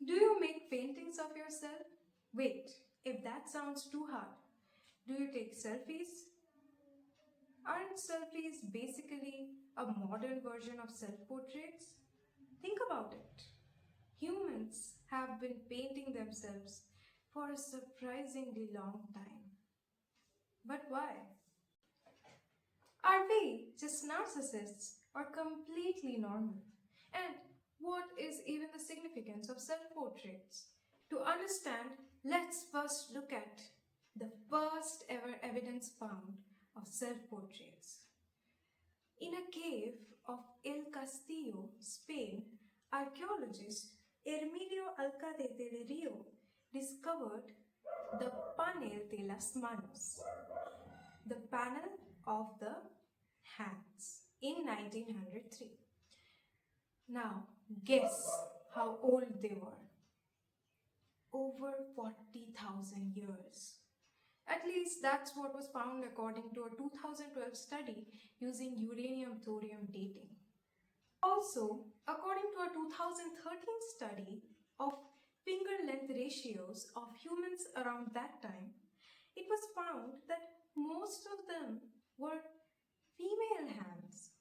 Do you make paintings of yourself? Wait, if that sounds too hard, do you take selfies? Aren't selfies basically a modern version of self-portraits? Think about it. Humans have been painting themselves for a surprisingly long time. But why? Are we just narcissists or completely normal? And what is even the significance of self portraits? To understand, let's first look at the first ever evidence found of self portraits. In a cave of El Castillo, Spain, archaeologist Hermilio Alcalde del Rio discovered the panel de las manos, the panel of the hands, in 1903. Now, guess how old they were. Over 40,000 years. At least that's what was found according to a 2012 study using uranium-thorium dating. Also, according to a 2013 study of finger length ratios of humans around that time, it was found that most of them were female hands.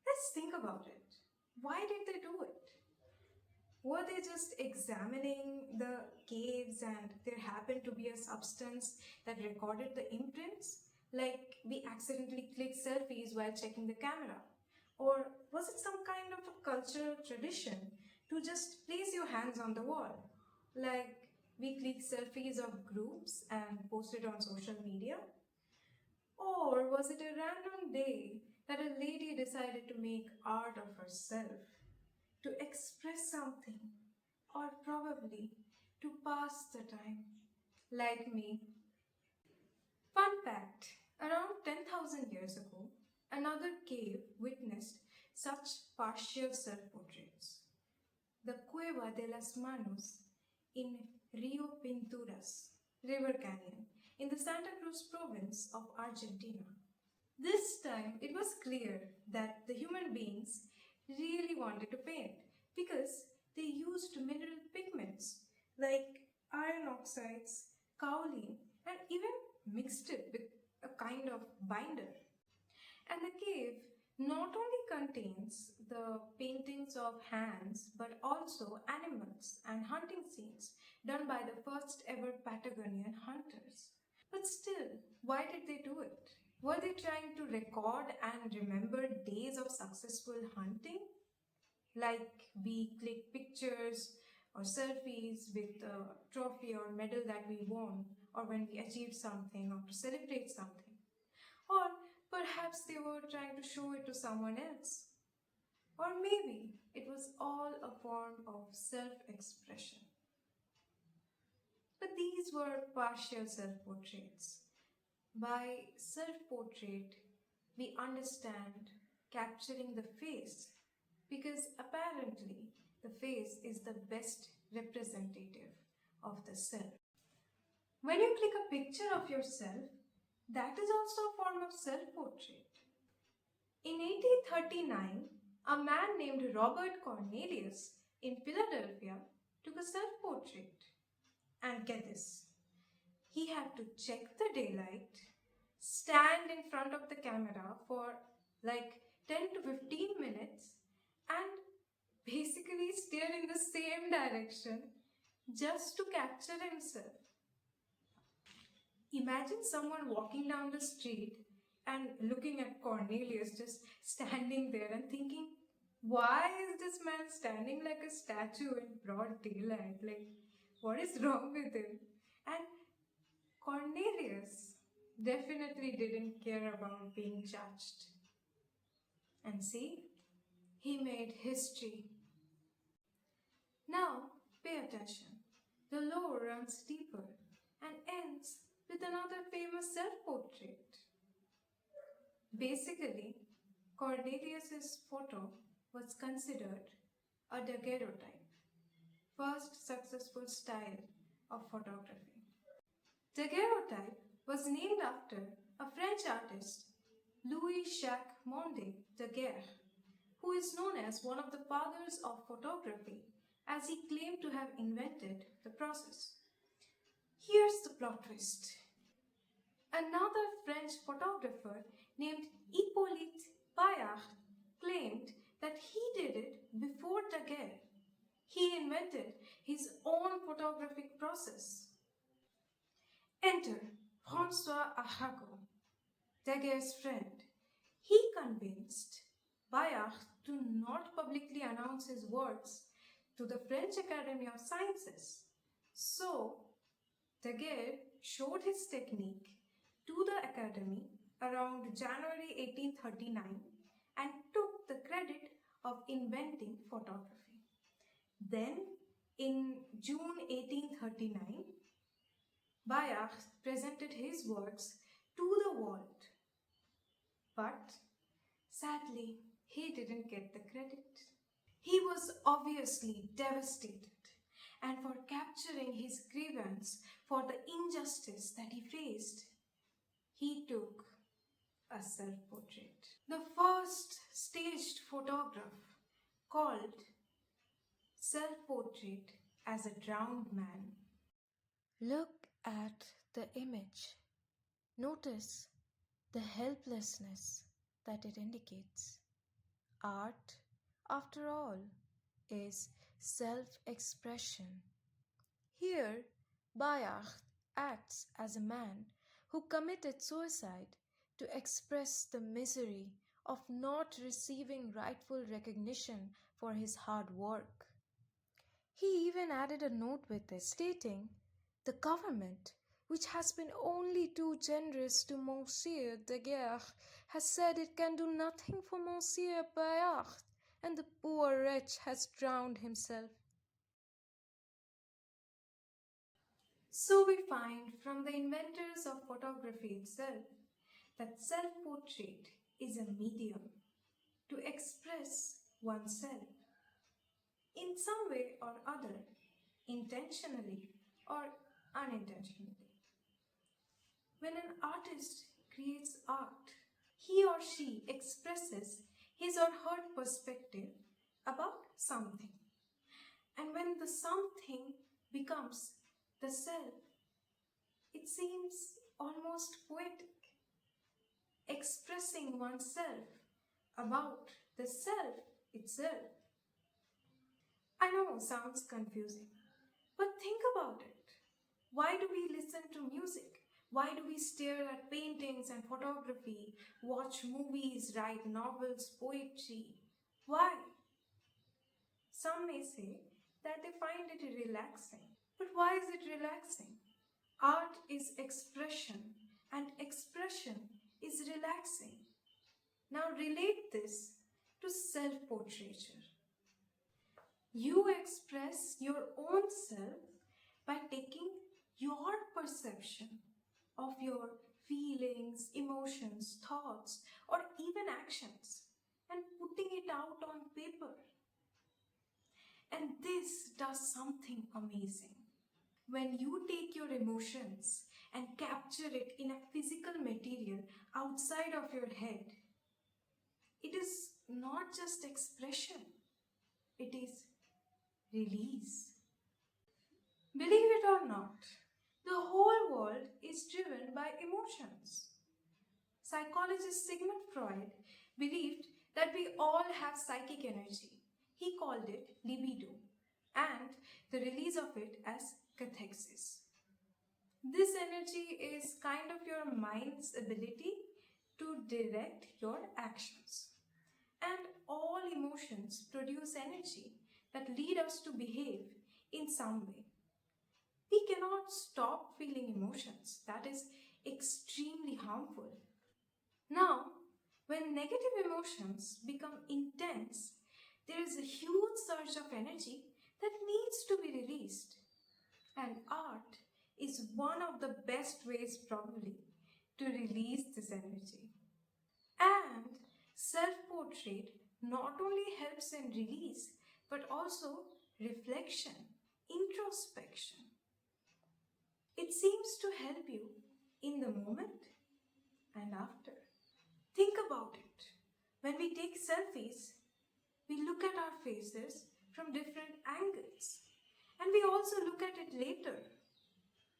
Let's think about it. Why did they do it? Were they just examining the caves and there happened to be a substance that recorded the imprints? Like we accidentally click selfies while checking the camera? Or was it some kind of a cultural tradition to just place your hands on the wall? Like we click selfies of groups and post it on social media? Or was it a random day that a lady decided to make art of herself, to express something, or probably to pass the time, like me? Fun fact, around 10,000 years ago, another cave witnessed such partial self-portraits. The Cueva de las Manos in Rio Pinturas, River Canyon, in the Santa Cruz province of Argentina. This time it was clear that the human beings really wanted to paint because they used mineral pigments like iron oxides, kaolin, and even mixed it with a kind of binder. And the cave not only contains the paintings of hands but also animals and hunting scenes done by the first ever Patagonian hunters. But still, why did they do it? Were they trying to record and remember days of successful hunting? Like we click pictures or selfies with a trophy or medal that we won, or when we achieved something or to celebrate something. Or perhaps they were trying to show it to someone else. Or maybe it was all a form of self-expression. But these were partial self-portraits. By self-portrait, we understand capturing the face because apparently the face is the best representative of the self. When you click a picture of yourself, that is also a form of self-portrait. In 1839, a man named Robert Cornelius in Philadelphia took a self-portrait. And get this, he had to check the daylight, stand in front of the camera for like 10 to 15 minutes and basically stare in the same direction just to capture himself. Imagine someone walking down the street and looking at Cornelius just standing there and thinking, why is this man standing like a statue in broad daylight? Like, what is wrong with him? And Cornelius definitely didn't care about being judged. And see, he made history. Now, pay attention. The lore runs deeper and ends with another famous self-portrait. Basically, Cornelius's photo was considered a daguerreotype, first successful style of photography. Daguerreotype was named after a French artist, Louis-Jacques Monde Daguerre, who is known as one of the fathers of photography as he claimed to have invented the process. Here's the plot twist. Another French photographer named Hippolyte Bayard claimed that he did it before Daguerre. He invented his own photographic process. Enter François Arago, Daguerre's friend. He convinced Bayard to not publicly announce his works to the French Academy of Sciences. So, Daguerre showed his technique to the Academy around January 1839 and took the credit of inventing photography. Then, in June 1839, Bayard presented his works to the world. But sadly, he didn't get the credit. He was obviously devastated, and for capturing his grievance for the injustice that he faced, he took a self-portrait. The first staged photograph called Self-Portrait as a Drowned Man. Look at the image. Notice the helplessness that it indicates. Art, after all, is self-expression. Here, Bayard acts as a man who committed suicide to express the misery of not receiving rightful recognition for his hard work. He even added a note with it stating, "The government, which has been only too generous to Monsieur Daguerre, has said it can do nothing for Monsieur Bayard, and the poor wretch has drowned himself." So we find from the inventors of photography itself that self-portrait is a medium to express oneself in some way or other, intentionally or unintentionally. When an artist creates art, he or she expresses his or her perspective about something. And when the something becomes the self, it seems almost poetic. Expressing oneself about the self itself. I know, sounds confusing, but think about it. Why do we listen to music? Why do we stare at paintings and photography, watch movies, write novels, poetry? Why? Some may say that they find it relaxing. But why is it relaxing? Art is expression, and expression is relaxing. Now relate this to self-portraiture. You express your own self by taking your perception of your feelings, emotions, thoughts, or even actions and putting it out on paper. And this does something amazing. When you take your emotions and capture it in a physical material outside of your head, it is not just expression, it is release. Believe it or not, the whole world is driven by emotions. Psychologist Sigmund Freud believed that we all have psychic energy. He called it libido, and the release of it as cathexis. This energy is kind of your mind's ability to direct your actions. And all emotions produce energy that lead us to behave in some way. We cannot stop feeling emotions. That is extremely harmful. Now, when negative emotions become intense, there is a huge surge of energy that needs to be released. And art is one of the best ways probably to release this energy. And self-portrait not only helps in release but also reflection, introspection. It seems to help you in the moment and after. Think about it. When we take selfies, we look at our faces from different angles. And we also look at it later,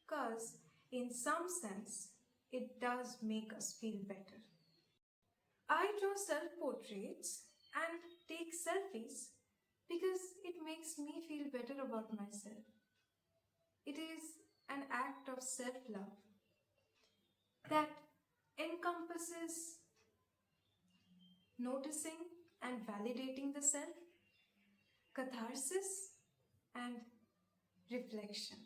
because in some sense, it does make us feel better. I draw self-portraits and take selfies because it makes me feel better about myself. It is an act of self-love that encompasses noticing and validating the self, catharsis, and reflection.